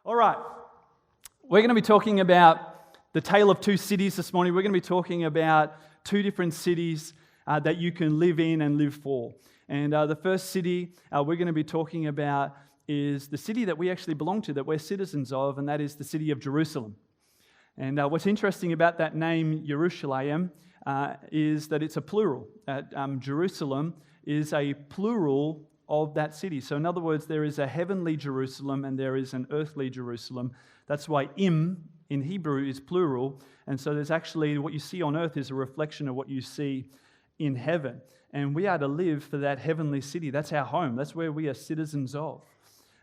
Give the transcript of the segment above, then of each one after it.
All right, we're going to be talking about the tale of two cities this morning. We're going to be talking about two different cities that you can live in and live for. And the first city we're going to be talking about is the city that we actually belong to, that we're citizens of, and that is the city of Jerusalem. And what's interesting about that name, Jerusalem, is that it's a plural. Jerusalem is a plural of that city. So in other words, there is a heavenly Jerusalem and there is an earthly Jerusalem. That's why in Hebrew is plural. And so there's actually, what you see on earth is a reflection of what you see in heaven. And we are to live for that heavenly city. That's our home. That's where we are citizens of.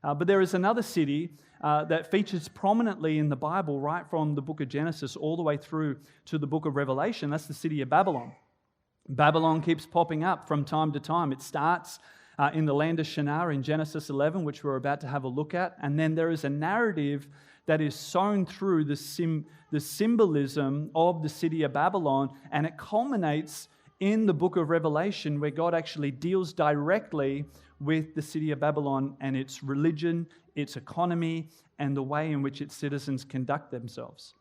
But there is another city that features prominently in the Bible right from the book of Genesis all the way through to the book of Revelation. That's the city of Babylon. Babylon keeps popping up from time to time. It starts in the land of Shinar in Genesis 11, which we're about to have a look at. And then there is a narrative that is sown through the symbolism of the city of Babylon, and it culminates in the book of Revelation, where God actually deals directly with the city of Babylon and its religion, its economy, and the way in which its citizens conduct themselves.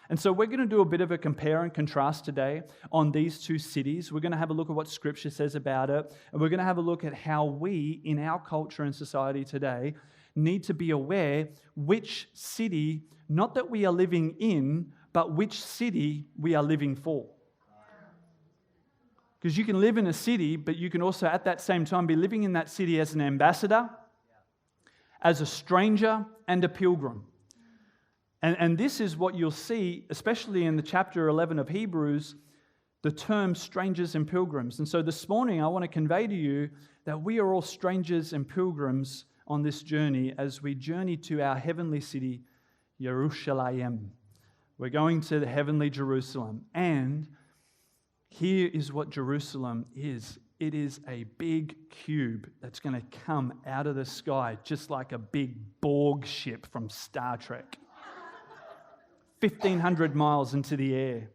And so we're going to do a bit of a compare and contrast today on these two cities. We're going to have a look at what Scripture says about it, and we're going to have a look at how we, in our culture and society today, need to be aware which city, not that we are living in, but which city we are living for. Because you can live in a city, but you can also at that same time be living in that city as an ambassador, as a stranger, and a pilgrim. And this is what you'll see, especially in the chapter 11 of Hebrews, the term strangers and pilgrims. And so this morning I want to convey to you that we are all strangers and pilgrims on this journey as we journey to our heavenly city, Jerusalem. We're going to the heavenly Jerusalem. And here is what Jerusalem is. It is a big cube that's going to come out of the sky, just like a big Borg ship from Star Trek. 1,500 miles into the air.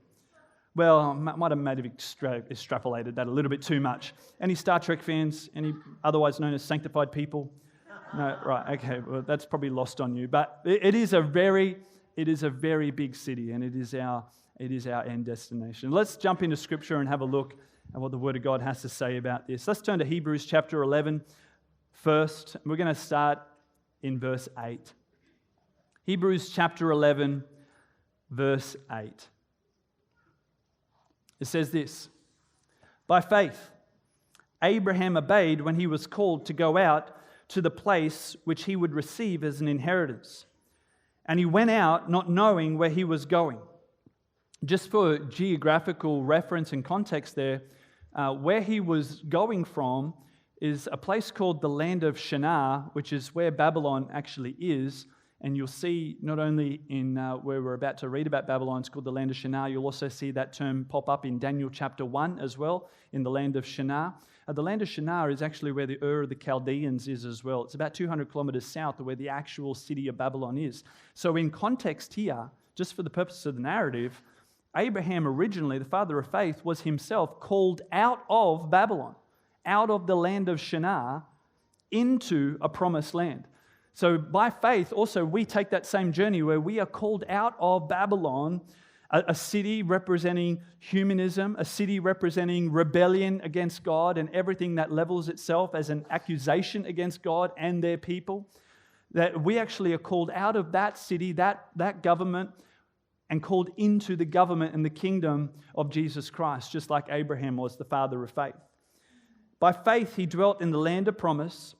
Well, I might have extrapolated that a little bit too much. Any Star Trek fans? Any otherwise known as sanctified people? No, right, okay, well, that's probably lost on you. But it is a very big city, and it is our end destination. Let's jump into Scripture and have a look at what the Word of God has to say about this. Let's turn to Hebrews chapter 11 first. We're going to start in verse 8. Hebrews chapter 11, verse 8. It says this: "By faith, Abraham obeyed when he was called to go out to the place which he would receive as an inheritance. And he went out not knowing where he was going." Just for geographical reference and context there, where he was going from is a place called the land of Shinar, which is where Babylon actually is. And you'll see not only in where we're about to read about Babylon, it's called the land of Shinar, you'll also see that term pop up in Daniel chapter 1 as well, in the land of Shinar. The land of Shinar is actually where the Ur of the Chaldeans is as well. It's about 200 kilometers south of where the actual city of Babylon is. So in context here, just for the purpose of the narrative, Abraham originally, the father of faith, was himself called out of Babylon, out of the land of Shinar, into a promised land. So by faith, also, we take that same journey where we are called out of Babylon, a city representing humanism, a city representing rebellion against God and everything that levels itself as an accusation against God and their people. That we actually are called out of that city, that government, and called into the government and the kingdom of Jesus Christ, just like Abraham was the father of faith. By faith, he dwelt in the land of promise,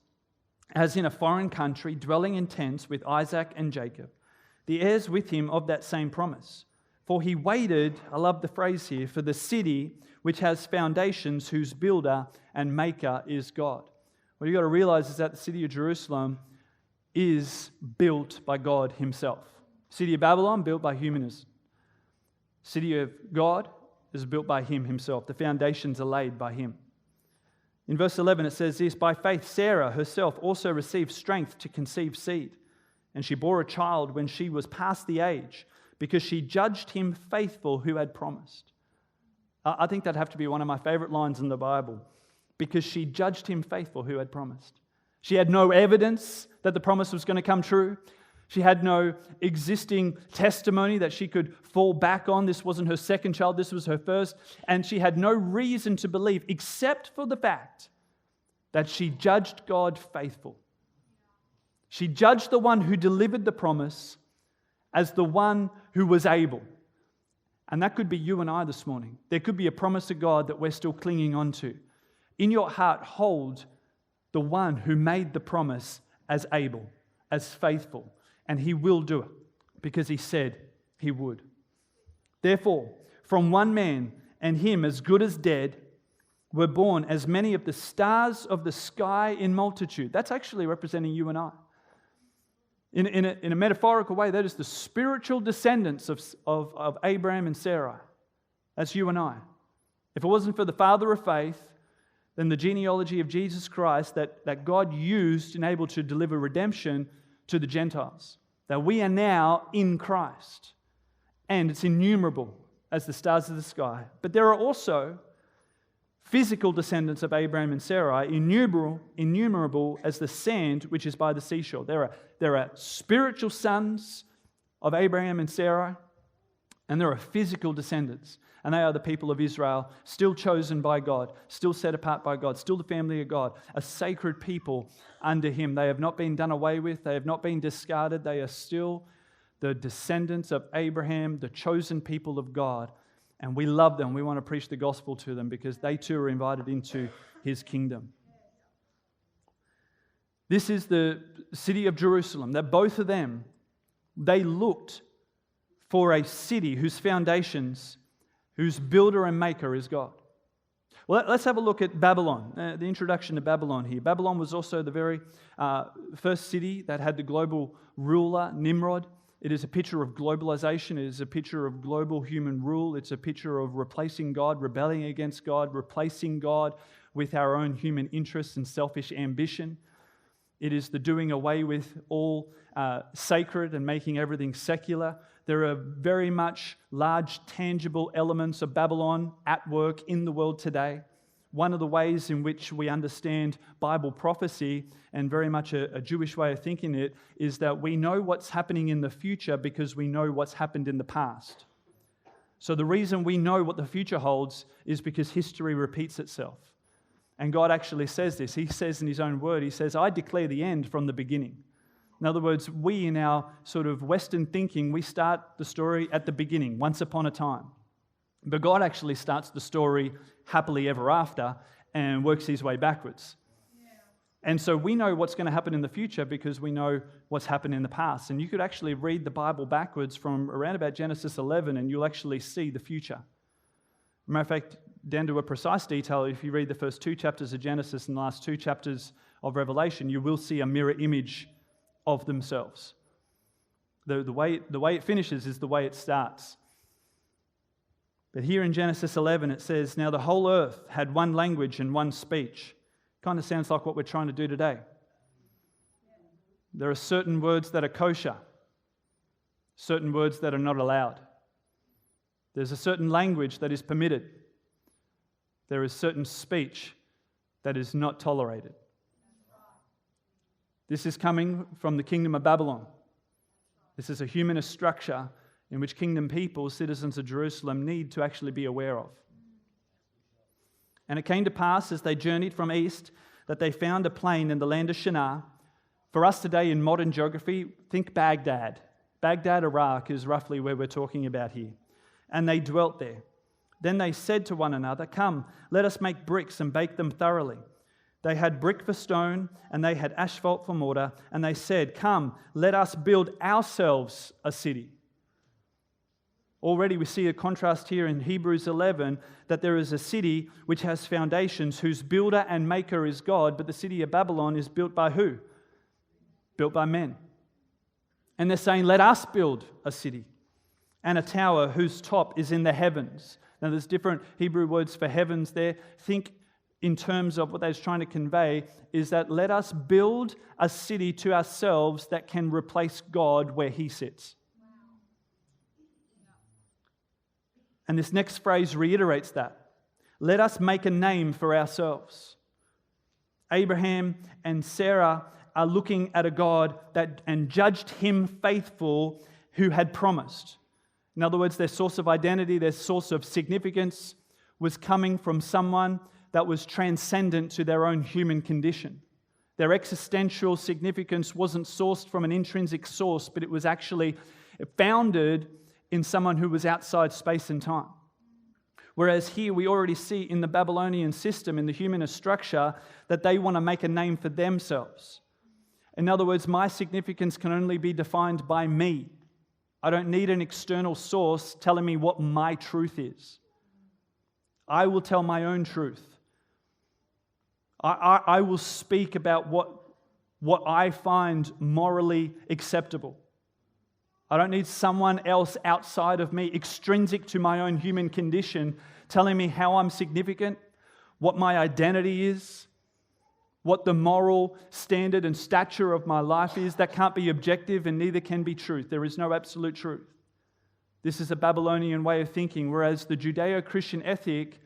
as in a foreign country, dwelling in tents with Isaac and Jacob, the heirs with him of that same promise. For he waited, I love the phrase here, for the city which has foundations, whose builder and maker is God. What you've got to realize is that the city of Jerusalem is built by God himself. City of Babylon, built by humanism. City of God is built by him himself. The foundations are laid by him. In verse 11 it says this: "By faith Sarah herself also received strength to conceive seed, and she bore a child when she was past the age, because she judged him faithful who had promised." I think that'd have to be one of my favorite lines in the Bible. Because she judged him faithful who had promised. She had no evidence that the promise was going to come true. She had no existing testimony that she could fall back on. This wasn't her second child, this was her first. And she had no reason to believe except for the fact that she judged God faithful. She judged the one who delivered the promise as the one who was able. And that could be you and I this morning. There could be a promise of God that we're still clinging on to. In your heart, hold the one who made the promise as able, as faithful. And He will do it because He said He would. Therefore, from one man, and him as good as dead, were born as many of the stars of the sky in multitude. That's actually representing you and I. In a metaphorical way, that is the spiritual descendants of Abraham and Sarah. That's you and I. If it wasn't for the father of faith, then the genealogy of Jesus Christ that God used and able to deliver redemption to the Gentiles. That we are now in Christ. And it's innumerable as the stars of the sky. But there are also physical descendants of Abraham and Sarah, innumerable as the sand which is by the seashore. There are spiritual sons of Abraham and Sarah, and there are physical descendants. And they are the people of Israel, still chosen by God, still set apart by God, still the family of God, a sacred people under Him. They have not been done away with. They have not been discarded. They are still the descendants of Abraham, the chosen people of God. And we love them. We want to preach the gospel to them because they too are invited into His kingdom. This is the city of Jerusalem, that both of them, they looked for a city whose foundations, whose builder and maker is God. Well, let's have a look at Babylon, the introduction to Babylon here. Babylon was also the very first city that had the global ruler, Nimrod. It is a picture of globalization. It is a picture of global human rule. It's a picture of replacing God, rebelling against God, replacing God with our own human interests and selfish ambition. It is the doing away with all sacred and making everything secular. There are very much large, tangible elements of Babylon at work in the world today. One of the ways in which we understand Bible prophecy, and very much a Jewish way of thinking it, is that we know what's happening in the future because we know what's happened in the past. So the reason we know what the future holds is because history repeats itself. And God actually says this. He says in His own word, He says, I declare the end from the beginning. In other words, we in our sort of Western thinking, we start the story at the beginning, once upon a time. But God actually starts the story happily ever after and works His way backwards. And so we know what's going to happen in the future because we know what's happened in the past. And you could actually read the Bible backwards from around about Genesis 11 and you'll actually see the future. Matter of fact, down to a precise detail, if you read the first 2 chapters of Genesis and the last 2 chapters of Revelation, you will see a mirror image of themselves. The way it finishes is the way it starts. But here in Genesis 11 it says, now the whole earth had one language and one speech. Kind of sounds like what we're trying to do today. There are certain words that are kosher, certain words that are not allowed. There's a certain language that is permitted. There is certain speech that is not tolerated. This is coming from the kingdom of Babylon. This is a humanist structure in which kingdom people, citizens of Jerusalem, need to actually be aware of. And it came to pass as they journeyed from east that they found a plain in the land of Shinar. For us today in modern geography, think Baghdad. Baghdad, Iraq is roughly where we're talking about here. And they dwelt there. Then they said to one another, come, let us make bricks and bake them thoroughly. They had brick for stone, and they had asphalt for mortar, and they said, come, let us build ourselves a city. Already we see a contrast here in Hebrews 11 that there is a city which has foundations, whose builder and maker is God, but the city of Babylon is built by who? Built by men. And they're saying, let us build a city and a tower whose top is in the heavens. Now there's different Hebrew words for heavens there. Think in terms of what they're trying to convey is that let us build a city to ourselves that can replace God where He sits. And this next phrase reiterates that. Let us make a name for ourselves. Abraham and Sarah are looking at a God and judged him faithful who had promised. In other words, their source of identity, their source of significance was coming from someone that was transcendent to their own human condition. Their existential significance wasn't sourced from an intrinsic source, but it was actually founded in someone who was outside space and time. Whereas here we already see in the Babylonian system, in the humanist structure, that they want to make a name for themselves. In other words, my significance can only be defined by me. I don't need an external source telling me what my truth is. I will tell my own truth. I will speak about what I find morally acceptable. I don't need someone else outside of me, extrinsic to my own human condition, telling me how I'm significant, what my identity is, what the moral standard and stature of my life is. That can't be objective and neither can be truth. There is no absolute truth. This is a Babylonian way of thinking, whereas the Judeo-Christian ethic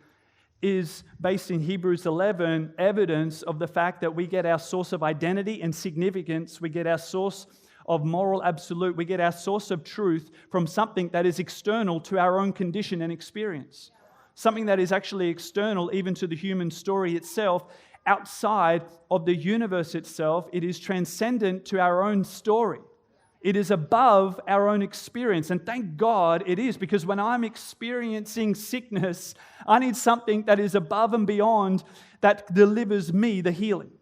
is based in Hebrews 11, evidence of the fact that we get our source of identity and significance, we get our source of moral absolute, we get our source of truth from something that is external to our own condition and experience. Something that is actually external even to the human story itself, outside of the universe itself. It is transcendent to our own story. It is above our own experience. And thank God it is, because when I'm experiencing sickness, I need something that is above and beyond that delivers me the healing.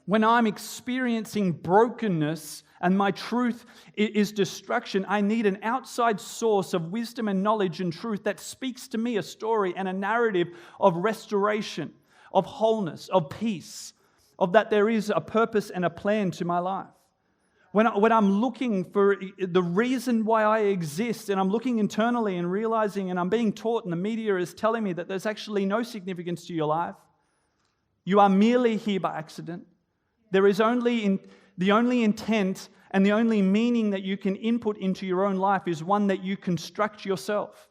When I'm experiencing brokenness and my truth is destruction, I need an outside source of wisdom and knowledge and truth that speaks to me a story and a narrative of restoration, of wholeness, of peace, of that there is a purpose and a plan to my life. When I'm looking for the reason why I exist, and I'm looking internally and realizing, and I'm being taught, and the media is telling me that there's actually no significance to your life. You are merely here by accident. There is the only intent and the only meaning that you can input into your own life is one that you construct yourself.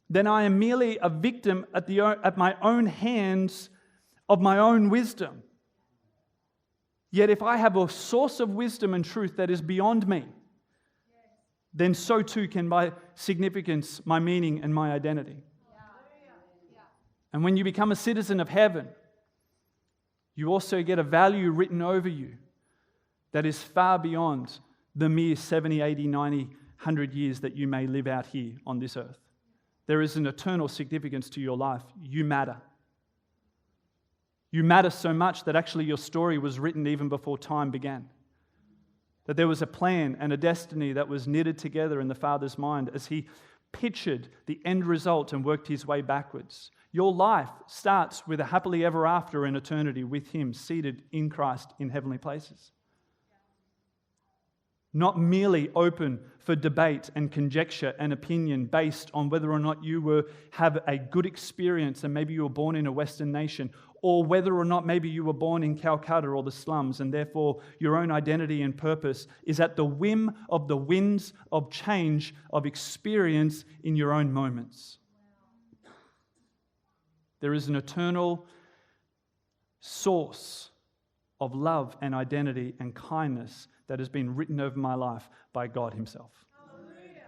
Then I am merely a victim at my own hands of my own wisdom. Yet if I have a source of wisdom and truth that is beyond me, then so too can my significance, my meaning, and my identity. And when you become a citizen of heaven, you also get a value written over you that is far beyond the mere 70, 80, 90, 100 years that you may live out here on this earth. There is an eternal significance to your life. You matter. You matter so much that actually your story was written even before time began. That there was a plan and a destiny that was knitted together in the Father's mind as He pictured the end result and worked His way backwards. Your life starts with a happily ever after in eternity with Him seated in Christ in heavenly places. Not merely open for debate and conjecture and opinion based on whether or not you have a good experience and maybe you were born in a Western nation, or whether or not maybe you were born in Calcutta or the slums, and therefore your own identity and purpose is at the whim of the winds of change of experience in your own moments. There is an eternal source of love and identity and kindness that has been written over my life by God Himself. Hallelujah.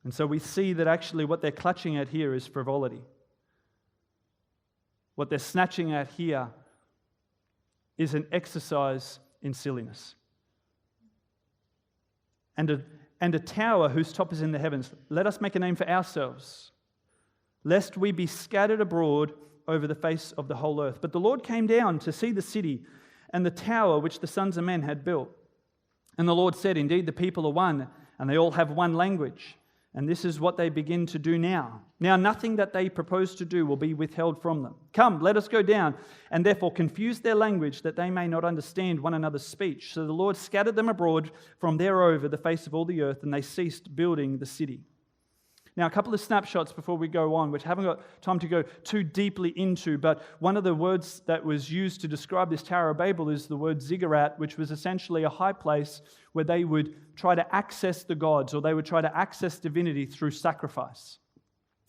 And so we see that actually what they're clutching at here is frivolity. What they're snatching at here is an exercise in silliness. And a tower whose top is in the heavens. Let us make a name for ourselves, lest we be scattered abroad over the face of the whole earth. But the Lord came down to see the city and the tower which the sons of men had built. And the Lord said, indeed, the people are one, and they all have one language. And this is what they begin to do now. Now nothing that they propose to do will be withheld from them. Come, let us go down, and therefore confuse their language, that they may not understand one another's speech. So the Lord scattered them abroad from there over the face of all the earth, and they ceased building the city. Now, a couple of snapshots before we go on, which I haven't got time to go too deeply into, but one of the words that was used to describe this Tower of Babel is the word ziggurat, which was essentially a high place where they would try to access the gods, or they would try to access divinity through sacrifice.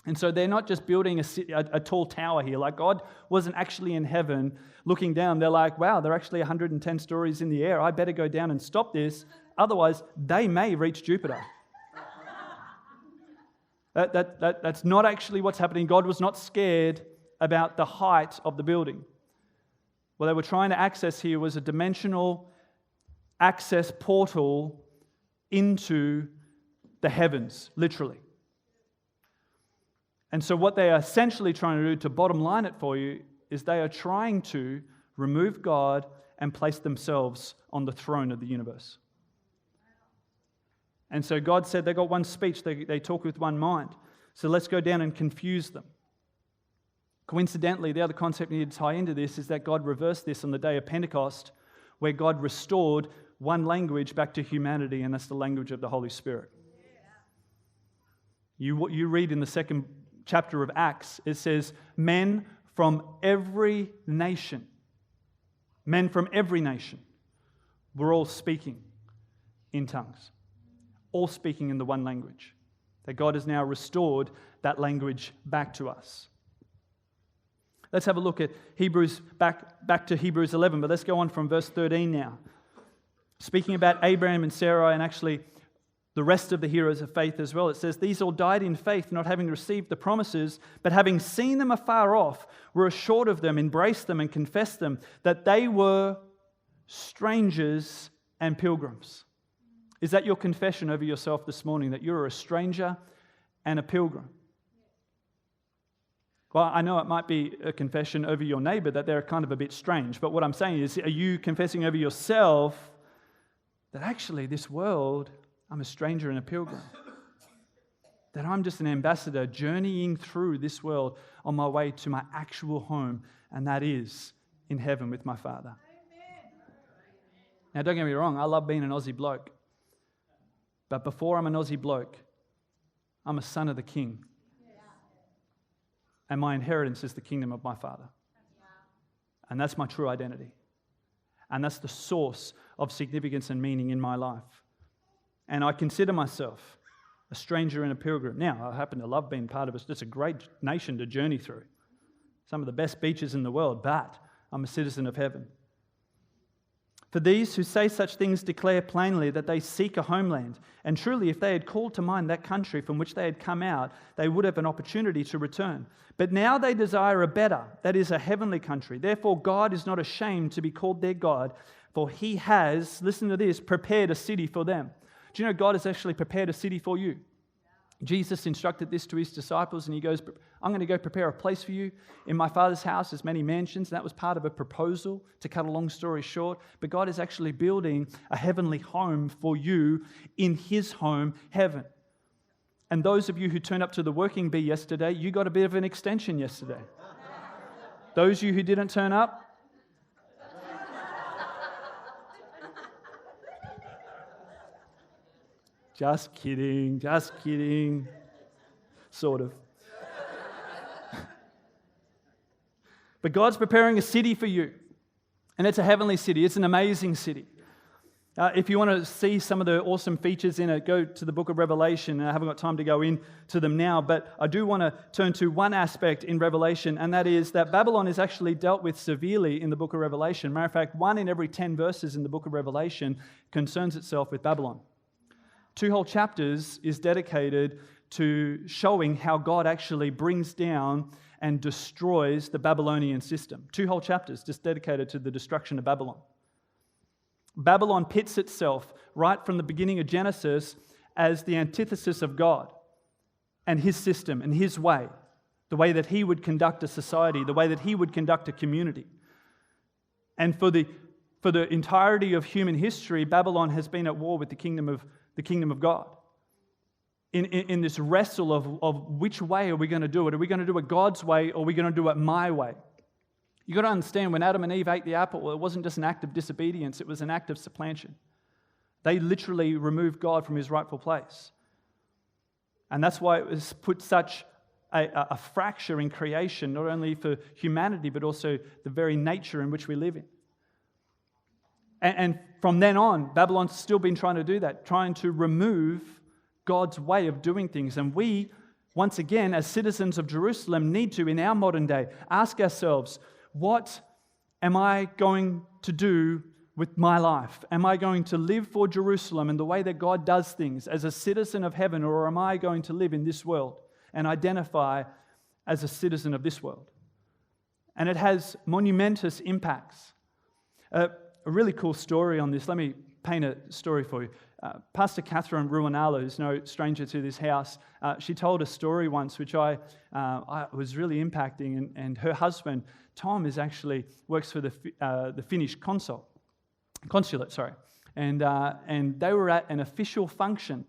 And so they're not just building a tall tower here. Like, God wasn't actually in heaven looking down. They're like, wow, they're actually 110 stories in the air. I better go down and stop this. Otherwise, they may reach Jupiter. That's not actually what's happening. God was not scared about the height of the building. What they were trying to access here was a dimensional access portal into the heavens, literally. And so what they are essentially trying to do, to bottom line it for you, is they are trying to remove God and place themselves on the throne of the universe. And so God said they got one speech, they talk with one mind. So let's go down and confuse them. Coincidentally, the other concept you need to tie into this is that God reversed this on the day of Pentecost, where God restored one language back to humanity, and that's the language of the Holy Spirit. You read in the second chapter of Acts, it says, men from every nation were all speaking in tongues, all speaking in the one language. That God has now restored that language back to us. Let's have a look at Hebrews, back to Hebrews 11, but let's go on from verse 13 now. Speaking about Abraham and Sarah, and actually the rest of the heroes of faith as well. It says, these all died in faith, not having received the promises, but having seen them afar off, were assured of them, embraced them, and confessed them, that they were strangers and pilgrims. Is that your confession over yourself this morning, that you're a stranger and a pilgrim? Well, I know it might be a confession over your neighbor that they're kind of a bit strange, but what I'm saying is, are you confessing over yourself that actually this world, I'm a stranger and a pilgrim? That I'm just an ambassador journeying through this world on my way to my actual home, and that is in heaven with my Father. Now, don't get me wrong, I love being an Aussie bloke. But before I'm an Aussie bloke, I'm a son of the King. And my inheritance is the kingdom of my Father. And that's my true identity. And that's the source of significance and meaning in my life. And I consider myself a stranger and a pilgrim. Now, I happen to love being part of it. It's a great nation to journey through. Some of the best beaches in the world, but I'm a citizen of heaven. For these who say such things declare plainly that they seek a homeland. And truly, if they had called to mind that country from which they had come out, they would have an opportunity to return. But now they desire a better, that is, a heavenly country. Therefore, God is not ashamed to be called their God, for He has, listen to this, prepared a city for them. Do you know God has actually prepared a city for you? Jesus instructed this to His disciples, and He goes, I'm going to go prepare a place for you. In my Father's house there's many mansions. And that was part of a proposal, to cut a long story short. But God is actually building a heavenly home for you in His home, heaven. And those of you who turned up to the working bee yesterday, you got a bit of an extension yesterday. Those of you who didn't turn up, just kidding. Sort of. But God's preparing a city for you. And it's a heavenly city. It's an amazing city. If you want to see some of the awesome features in it, go to the book of Revelation. I haven't got time to go into them now, but I do want to turn to one aspect in Revelation, and that is that Babylon is actually dealt with severely in the book of Revelation. Matter of fact, 1 in every 10 verses in the book of Revelation concerns itself with Babylon. 2 whole chapters is dedicated to showing how God actually brings down and destroys the Babylonian system. 2 whole chapters just dedicated to the destruction of Babylon. Babylon pits itself right from the beginning of Genesis as the antithesis of God and His system and His way, the way that He would conduct a society, the way that He would conduct a community. And for the entirety of human history, Babylon has been at war with the kingdom of God. In this wrestle of which way are we going to do it? Are we going to do it God's way, or are we going to do it my way? You've got to understand, when Adam and Eve ate the apple, it wasn't just an act of disobedience, it was an act of supplantation. They literally removed God from His rightful place. And that's why it was put such a fracture in creation, not only for humanity, but also the very nature in which we live in. And from then on, Babylon's still been trying to do that, trying to remove God's way of doing things. And we once again, as citizens of Jerusalem, need to, in our modern day, ask ourselves, what am I going to do with my life? Am I going to live for Jerusalem in the way that God does things as a citizen of heaven, or am I going to live in this world and identify as a citizen of this world? And it has monumentous impacts. A really cool story on this. Let me paint a story for you. Pastor Catherine Ruinalo, who's no stranger to this house, she told a story once which I was really impacting, and her husband, Tom, works for the Finnish consulate, and they were at an official function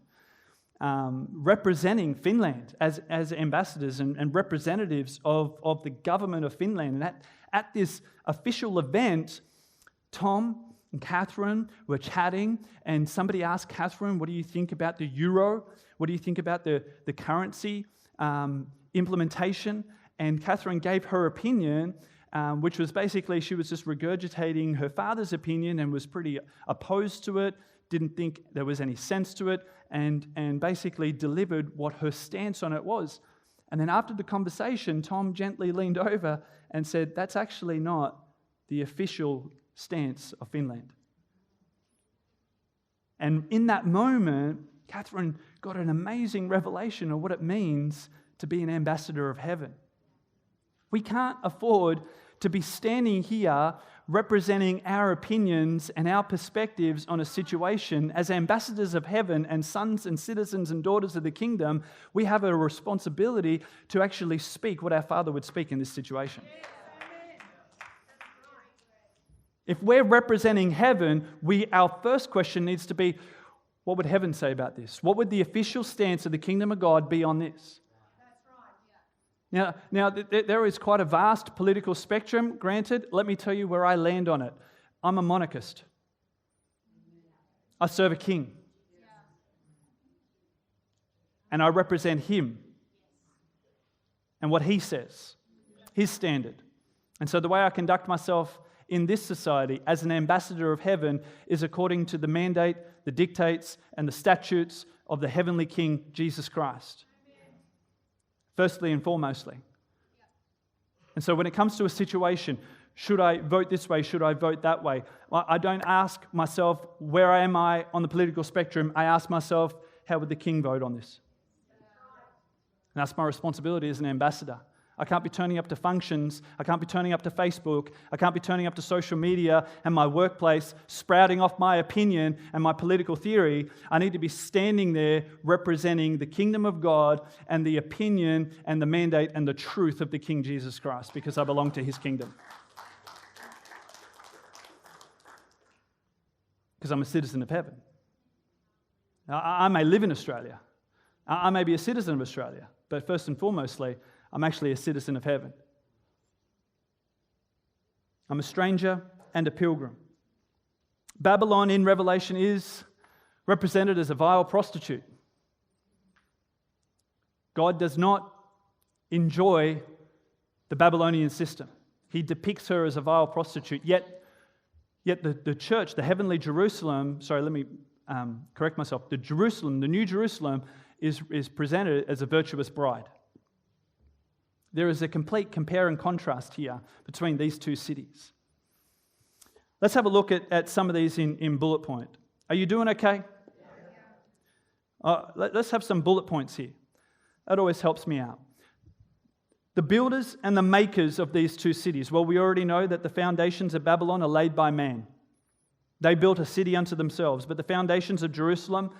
representing Finland as ambassadors and representatives of the government of Finland. And at this official event, Tom and Catherine were chatting, and somebody asked Catherine, what do you think about the euro? What do you think about the currency implementation? And Catherine gave her opinion, which was basically she was just regurgitating her father's opinion and was pretty opposed to it, didn't think there was any sense to it, and basically delivered what her stance on it was. And then after the conversation, Tom gently leaned over and said, that's actually not the official stance of Finland. And in that moment, Catherine got an amazing revelation of what it means to be an ambassador of heaven. We can't afford to be standing here representing our opinions and our perspectives on a situation. As ambassadors of heaven and sons and citizens and daughters of the kingdom, we have a responsibility to actually speak what our Father would speak in this situation. If we're representing heaven, our first question needs to be, what would heaven say about this? What would the official stance of the kingdom of God be on this? Now, there is quite a vast political spectrum, granted. Let me tell you where I land on it. I'm a monarchist. I serve a king. And I represent him and what he says, his standard. And so the way I conduct myself in this society as an ambassador of heaven is according to the mandate, the dictates, and the statutes of the heavenly King, Jesus Christ. Firstly and foremostly. And so when it comes to a situation, should I vote this way, should I vote that way? I don't ask myself, where am I on the political spectrum? I ask myself, how would the king vote on this? And that's my responsibility as an ambassador. I can't be turning up to functions. I can't be turning up to Facebook. I can't be turning up to social media and my workplace, sprouting off my opinion and my political theory. I need to be standing there representing the kingdom of God and the opinion and the mandate and the truth of the King Jesus Christ, because I belong to his kingdom. Because I'm a citizen of heaven. I may live in Australia. I may be a citizen of Australia. But first and foremostly, I'm actually a citizen of heaven. I'm a stranger and a pilgrim. Babylon in Revelation is represented as a vile prostitute. God does not enjoy the Babylonian system. He depicts her as a vile prostitute, yet the church, the heavenly Jerusalem, let me correct myself, the New Jerusalem is presented as a virtuous bride. There is a complete compare and contrast here between these two cities. Let's have a look at some of these in bullet point. Are you doing okay? Let's have some bullet points here. That always helps me out. The builders and the makers of these two cities. Well, we already know that the foundations of Babylon are laid by man. They built a city unto themselves, but the foundations of Jerusalem,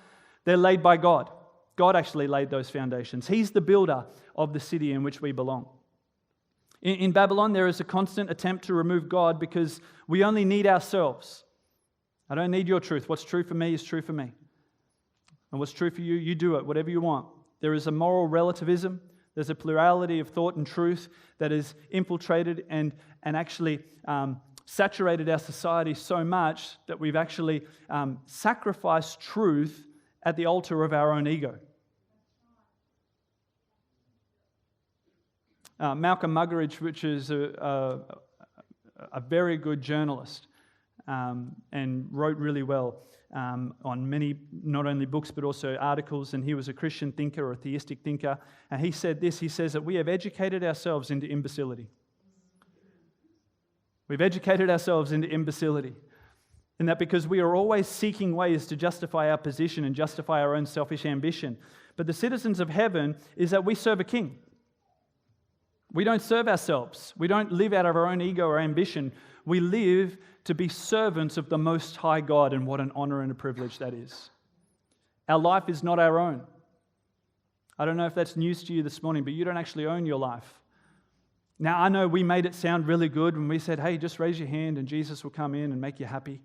they're laid by God. God actually laid those foundations. He's the builder of the city in which we belong. In Babylon, there is a constant attempt to remove God because we only need ourselves. I don't need your truth. What's true for me is true for me. And what's true for you, you do it, whatever you want. There is a moral relativism. There's a plurality of thought and truth that has infiltrated and actually saturated our society so much that we've actually sacrificed truth at the altar of our own ego. Malcolm Muggeridge, which is a very good journalist, and wrote really well on many, not only books, but also articles. And he was a Christian thinker or a theistic thinker. And he said this, he says that we have educated ourselves into imbecility. We've educated ourselves into imbecility. And that because we are always seeking ways to justify our position and justify our own selfish ambition. But the citizens of heaven is that we serve a king. We don't serve ourselves. We don't live out of our own ego or ambition. We live to be servants of the Most High God, and what an honor and a privilege that is. Our life is not our own. I don't know if that's news to you this morning, but you don't actually own your life. Now, I know we made it sound really good when we said, hey, just raise your hand and Jesus will come in and make you happy.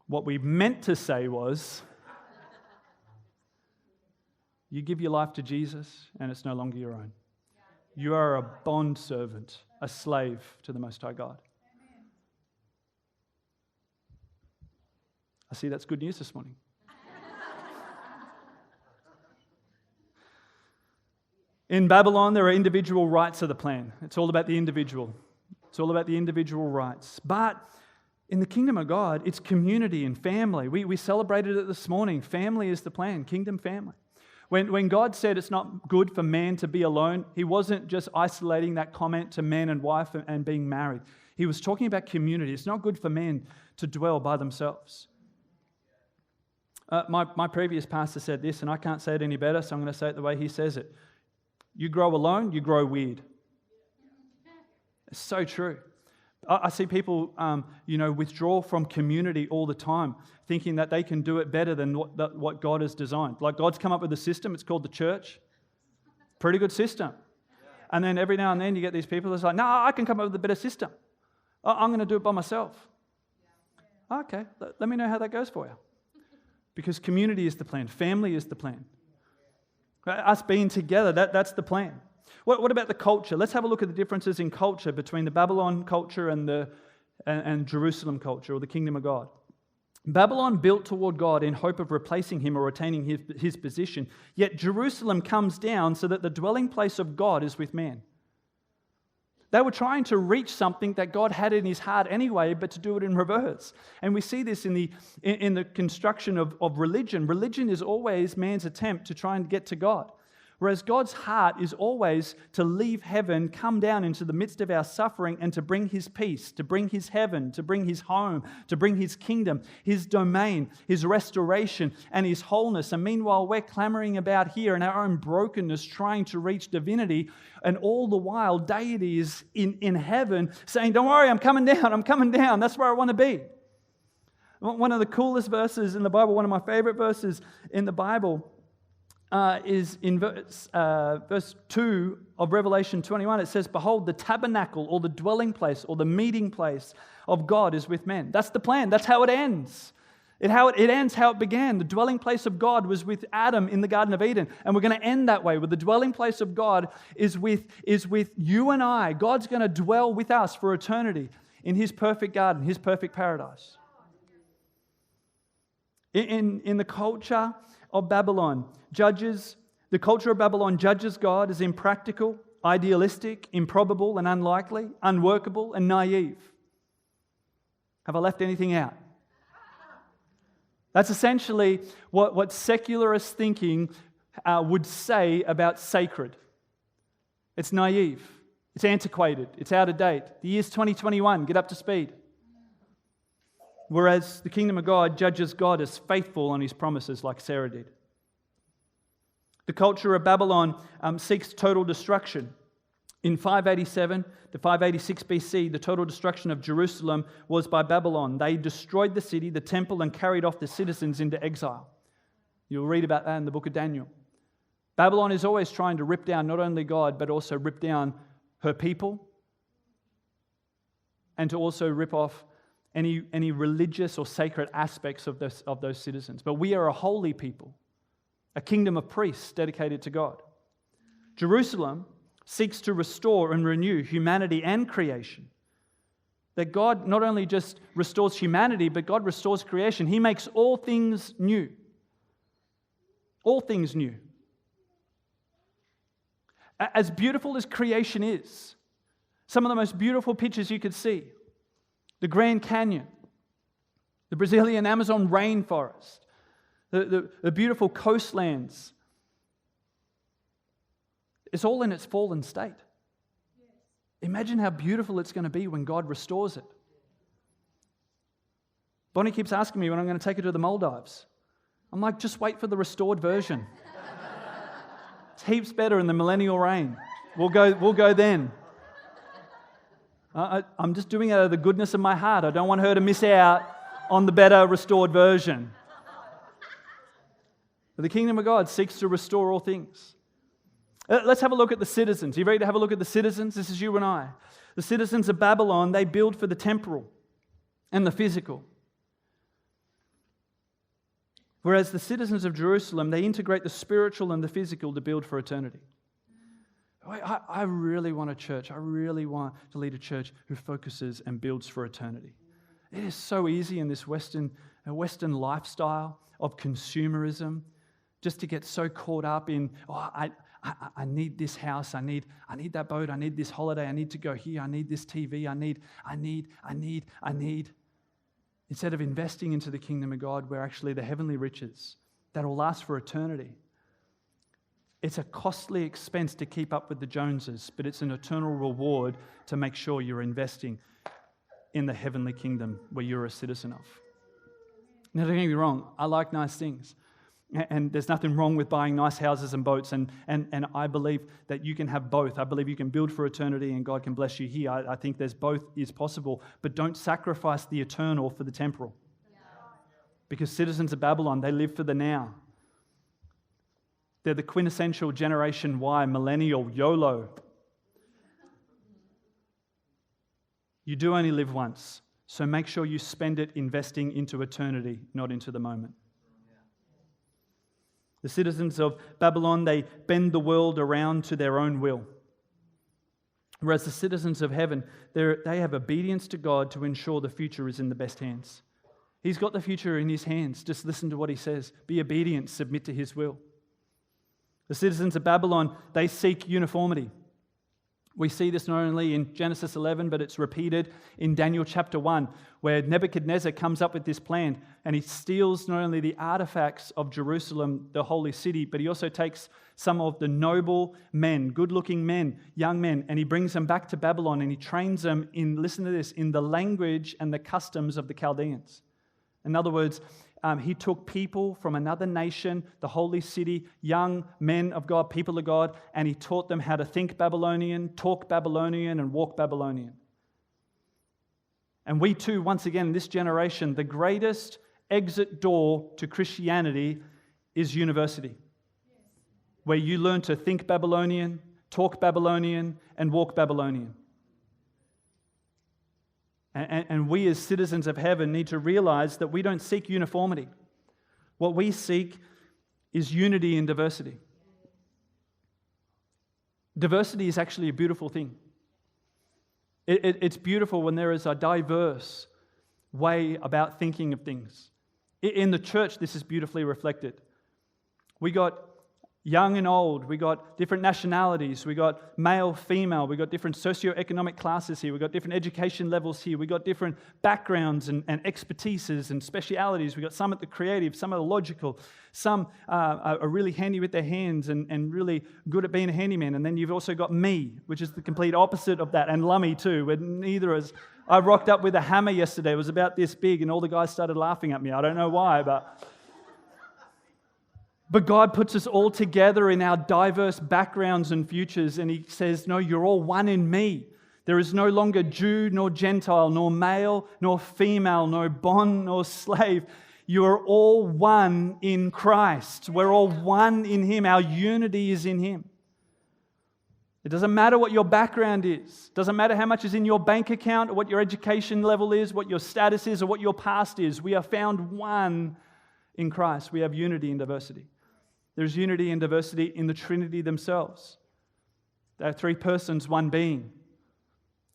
What we meant to say was, you give your life to Jesus and it's no longer your own. You are a bond servant, a slave to the Most High God. I see that's good news this morning. In Babylon, there are individual rights of the plan. It's all about the individual. It's all about the individual rights. But in the kingdom of God, it's community and family. We celebrated it this morning. Family is the plan, kingdom family. When God said it's not good for man to be alone, He wasn't just isolating that comment to man and wife and being married. He was talking about community. It's not good for men to dwell by themselves. My previous pastor said this, and I can't say it any better, so I'm going to say it the way he says it. You grow alone, you grow weird. It's so true. I see people, withdraw from community all the time, thinking that they can do it better than what God has designed. Like God's come up with a system, it's called the church. Pretty good system. And then every now and then you get these people that's like, no, I can come up with a better system. I'm going to do it by myself. Okay, let me know how that goes for you. Because community is the plan. Family is the plan. Us being together, that's the plan. What about the culture? Let's have a look at the differences in culture between the Babylon culture and Jerusalem culture, or the kingdom of God. Babylon built toward God in hope of replacing Him or retaining his position. Yet Jerusalem comes down so that the dwelling place of God is with man. They were trying to reach something that God had in His heart anyway, but to do it in reverse. And we see this in the construction of religion. Religion is always man's attempt to try and get to God. Whereas God's heart is always to leave heaven, come down into the midst of our suffering and to bring His peace, to bring His heaven, to bring His home, to bring His kingdom, His domain, His restoration and His wholeness. And meanwhile, we're clamoring about here in our own brokenness, trying to reach divinity. And all the while, deity is in heaven saying, don't worry, I'm coming down. That's where I want to be. One of the coolest verses in the Bible, one of my favorite verses in the Bible, is in verse 2 of Revelation 21. It says, behold, the tabernacle or the dwelling place or the meeting place of God is with men. That's the plan. That's how it ends. It ends how it began. The dwelling place of God was with Adam in the Garden of Eden. And we're going to end that way, where the dwelling place of God is with you and I. God's going to dwell with us for eternity in His perfect garden, His perfect paradise. In the culture of Babylon, the culture of Babylon judges God as impractical, idealistic, improbable and unlikely, unworkable and naive. Have I left anything out? That's essentially what secularist thinking would say about sacred. It's naive. It's antiquated. It's out of date. The year's 2021. Get up to speed. Whereas the kingdom of God judges God as faithful on His promises, like Sarah did. The culture of Babylon seeks total destruction. In 587 to 586 BC, the total destruction of Jerusalem was by Babylon. They destroyed the city, the temple, and carried off the citizens into exile. You'll read about that in the book of Daniel. Babylon is always trying to rip down not only God, but also rip down her people, and to also rip off any religious or sacred aspects of those citizens. But we are a holy people, a kingdom of priests dedicated to God. Jerusalem seeks to restore and renew humanity and creation. That God not only just restores humanity, but God restores creation. He makes all things new. All things new. As beautiful as creation is, some of the most beautiful pictures you could see, the Grand Canyon, the Brazilian Amazon rainforest, the beautiful coastlands. It's all in its fallen state. Imagine how beautiful it's going to be when God restores it. Bonnie keeps asking me when I'm going to take her to the Maldives. I'm like, just wait for the restored version. It's heaps better in the millennial reign. We'll go then. I'm just doing it out of the goodness of my heart. I don't want her to miss out on the better restored version. But the kingdom of God seeks to restore all things. Let's have a look at the citizens. You ready to have a look at the citizens? This is you and I. The citizens of Babylon, they build for the temporal and the physical. Whereas the citizens of Jerusalem, they integrate the spiritual and the physical to build for eternity. I really want a church. I really want to lead a church who focuses and builds for eternity. It is so easy in this Western lifestyle of consumerism just to get so caught up in, I need this house, I need that boat, I need this holiday, I need to go here, I need this TV, I need. Instead of investing into the kingdom of God, where actually the heavenly riches that will last for eternity. It's a costly expense to keep up with the Joneses, but it's an eternal reward to make sure you're investing in the heavenly kingdom where you're a citizen of. Now, don't get me wrong, I like nice things. And there's nothing wrong with buying nice houses and boats, and I believe that you can have both. I believe you can build for eternity and God can bless you here. I think there's both is possible, but don't sacrifice the eternal for the temporal. Because citizens of Babylon, they live for the now. They're the quintessential Generation Y, millennial, YOLO. You do only live once, so make sure you spend it investing into eternity, not into the moment. The citizens of Babylon, they bend the world around to their own will. Whereas the citizens of heaven, they have obedience to God to ensure the future is in the best hands. He's got the future in His hands. Just listen to what He says. Be obedient, submit to His will. The citizens of Babylon, they seek uniformity. We see this not only in Genesis 11, but it's repeated in Daniel chapter 1, where Nebuchadnezzar comes up with this plan, and he steals not only the artifacts of Jerusalem, the holy city, but he also takes some of the noble men, good-looking men, young men, and he brings them back to Babylon, and he trains them in, listen to this, in the language and the customs of the Chaldeans. In other words, he took people from another nation, the holy city, young men of God, people of God, and he taught them how to think Babylonian, talk Babylonian, and walk Babylonian. And we too, once again, in this generation, the greatest exit door to Christianity is university, where you learn to think Babylonian, talk Babylonian, and walk Babylonian. And we as citizens of heaven need to realize that we don't seek uniformity. What we seek is unity in diversity. Diversity is actually a beautiful thing. It's beautiful when there is a diverse way about thinking of things. In the church, this is beautifully reflected. We got young and old, we got different nationalities, we got male, female, we got different socioeconomic classes here, we got different education levels here, we got different backgrounds and expertises and specialities. We got some at the creative, some at the logical, some are really handy with their hands and really good at being a handyman. And then you've also got me, which is the complete opposite of that, and Lummy too, where neither is. I rocked up with a hammer yesterday, it was about this big, and all the guys started laughing at me. I don't know why, But God puts us all together in our diverse backgrounds and futures, and He says, no, you're all one in me. There is no longer Jew nor Gentile, nor male nor female, no bond nor slave. You are all one in Christ. We're all one in Him. Our unity is in Him. It doesn't matter what your background is. It doesn't matter how much is in your bank account, or what your education level is, what your status is, or what your past is. We are found one in Christ. We have unity in diversity. There's unity and diversity in the Trinity themselves. They are three persons, one being.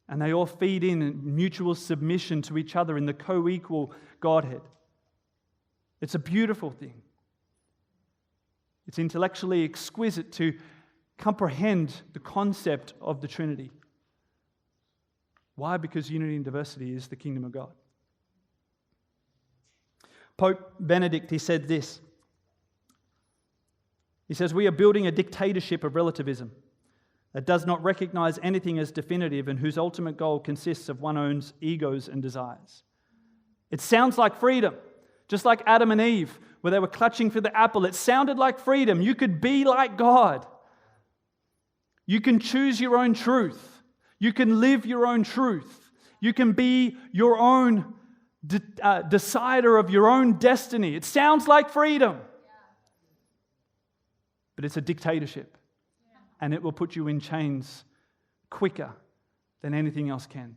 And they all feed in mutual submission to each other in the co-equal Godhead. It's a beautiful thing. It's intellectually exquisite to comprehend the concept of the Trinity. Why? Because unity and diversity is the kingdom of God. Pope Benedict, he said this. He says, "We are building a dictatorship of relativism that does not recognize anything as definitive and whose ultimate goal consists of one's own egos and desires." It sounds like freedom, just like Adam and Eve, where they were clutching for the apple. It sounded like freedom. You could be like God. You can choose your own truth. You can live your own truth. You can be your own decider of your own destiny. It sounds like freedom. But it's a dictatorship. And it will put you in chains quicker than anything else can.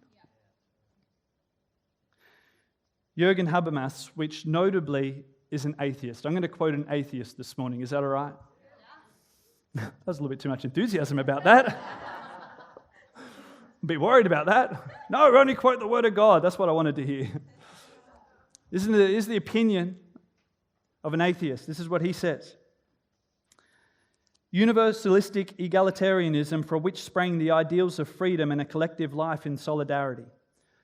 Jürgen Habermas, which notably is an atheist. I'm going to quote an atheist this morning. Is that all right? Yeah. That was a little bit too much enthusiasm about that. A bit worried about that. No, only quote the word of God. That's what I wanted to hear. This is the opinion of an atheist. This is what he says. Universalistic egalitarianism, from which sprang the ideals of freedom and a collective life in solidarity.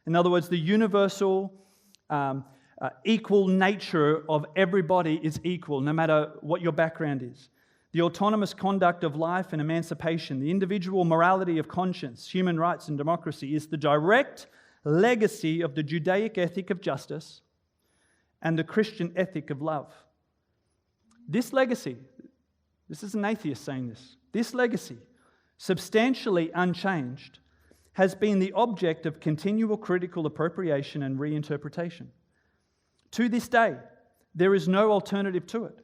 In other words, the universal, equal nature of everybody is equal, no matter what your background is. The autonomous conduct of life and emancipation, the individual morality of conscience, human rights and democracy is the direct legacy of the Judaic ethic of justice and the Christian ethic of love. This legacy, this is an atheist saying this legacy, substantially unchanged, has been the object of continual critical appropriation and reinterpretation. To this day, there is no alternative to it.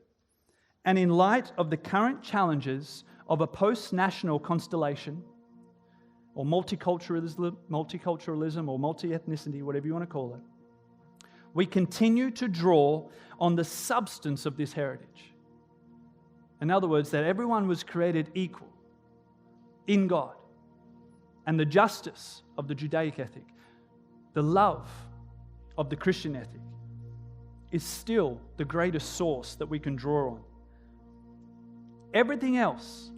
And in light of the current challenges of a post-national constellation, or multiculturalism or multi-ethnicity, whatever you want to call it, we continue to draw on the substance of this heritage. In other words, that everyone was created equal in God, and the justice of the Judaic ethic, the love of the Christian ethic, is still the greatest source that we can draw on. Everything else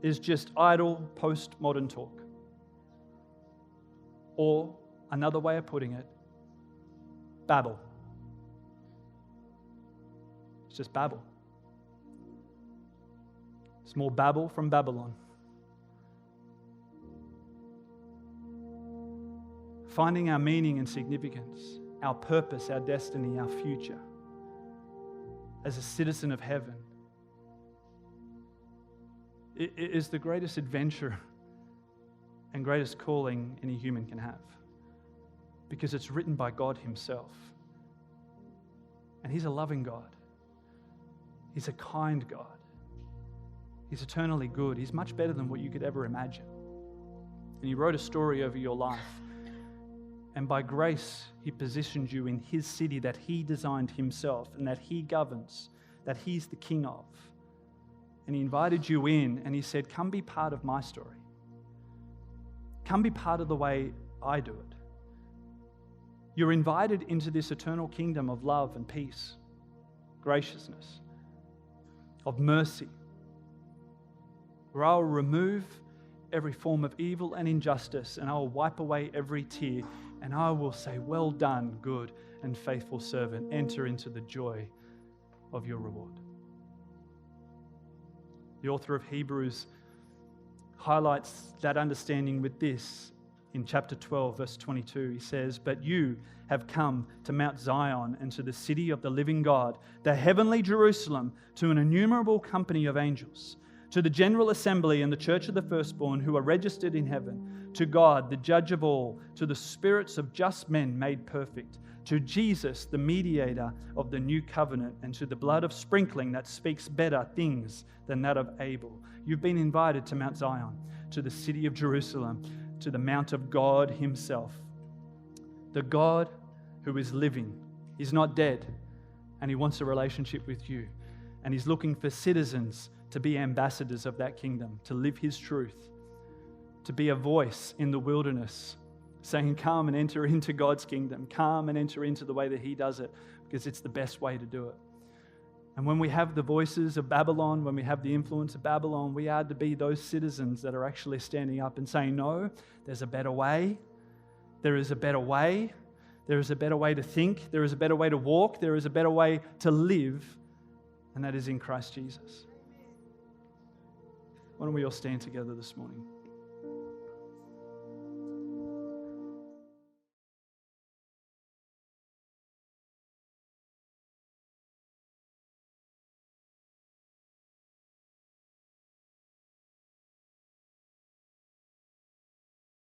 is just idle postmodern talk. Or, another way of putting it, babble. It's just babble. It's more babble from Babylon. Finding our meaning and significance, our purpose, our destiny, our future as a citizen of heaven, it is the greatest adventure and greatest calling any human can have, because it's written by God Himself. And He's a loving God. He's a kind God. He's eternally good. He's much better than what you could ever imagine. And He wrote a story over your life. And by grace, He positioned you in His city that He designed Himself and that He governs, that He's the King of. And He invited you in and He said, come be part of my story. Come be part of the way I do it. You're invited into this eternal kingdom of love and peace, graciousness, of mercy, where I will remove every form of evil and injustice, and I will wipe away every tear, and I will say, well done, good and faithful servant. Enter into the joy of your reward. The author of Hebrews highlights that understanding with this in chapter 12, verse 22. He says, but you have come to Mount Zion and to the city of the living God, the heavenly Jerusalem, to an innumerable company of angels, to the general assembly and the church of the firstborn who are registered in heaven, to God, the judge of all, to the spirits of just men made perfect, to Jesus, the mediator of the new covenant, and to the blood of sprinkling that speaks better things than that of Abel. You've been invited to Mount Zion, to the city of Jerusalem, to the mount of God Himself. The God who is living. He's not dead, and He wants a relationship with you. And He's looking for citizens to be ambassadors of that kingdom, to live His truth, to be a voice in the wilderness, saying, come and enter into God's kingdom. Come and enter into the way that He does it, because it's the best way to do it. And when we have the voices of Babylon, when we have the influence of Babylon, we are to be those citizens that are actually standing up and saying, no, there's a better way. There is a better way. There is a better way to think. There is a better way to walk. There is a better way to live. And that is in Christ Jesus. Why don't we all stand together this morning?